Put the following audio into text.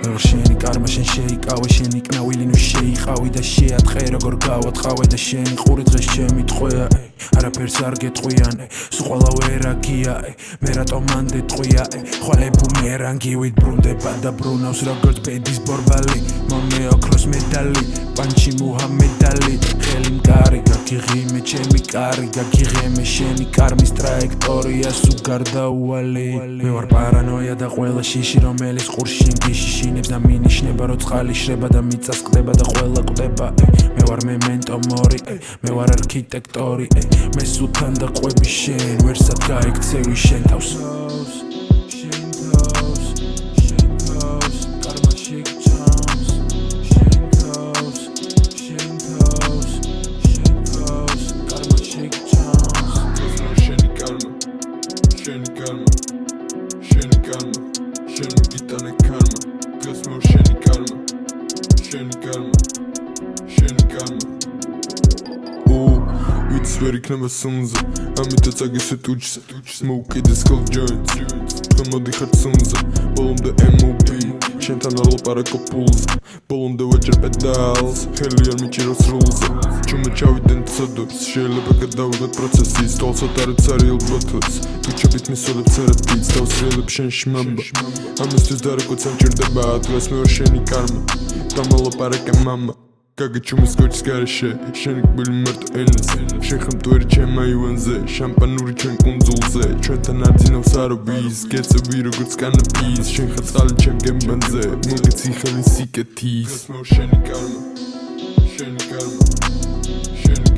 Როგორ შენი კარმა შენ შეიკავე შენი კნავილი ნუ შეიყავი და შეატყე როგორ გავატყავე და შენი ყური დღეს ჩემი ტყვია არაფერს არ გეტყვიან სულ ყველა ვერაგია მე რატომ მანდ ეტყვია ხვალებუ მე რანგივით ბრუნდება და ბრუნავს როგორც ბედის ბორბალი მომე ოქროს მედალი პანჩი მუჰამედალი ხელი მკარი გაგიღიმე ჩემი კარი გაგიღიმე შენი კარმის ტრაექტორია სულ გარდაუვალი მე ვარ პარანოია და ყველა შიში რომელიც ყურში შინგიშინებს და მინიშნება რომ წყალი შრება და მიწას ყდება და ყველა კვდება მე ვარ მემენტო მორი მე ვარ არქიტექტორი მე სულთან და ყვები შენ ვერსად გაიქცევი შენ თავს It's very clever songs. ამითაც აგესეთ უჯს მოუკიდეს cold joints გამოდიხარ ცუნზე ბოლომდე MOB შენთან არ ლაპარაკო პულზე ბოლომდე ვაჭერ პედალს ხელი არ მიჭირავს რულზე ჩუმე ჩავიდენ ცოდოს შეიძლება გადავიღოთ პროცესის თვალსად არ აცარიელ ბოთლებს თუ ჩებით მისვლებთ სერატიც დავსრიელებ შენში მამბა ამისთვის დარეკოც ამჭირდება დღეს მე ვარ შენი კარმა დამალაპარაკე მამა გაგიჩუმის გოჩის გარეშე შენი კბილი მარტო ენაზე შენ ხმტვერი ჩემ აივანზე შამპანური ჩვენ კუნძულზე ჩვენთან არ ძინავს არობის გეწევი როგორც კანაპის შენ ხარ წყალი ჩემ გემბანზე მოგეცი ხელი სიკეთის შენი კარმა შენი კარმა შენი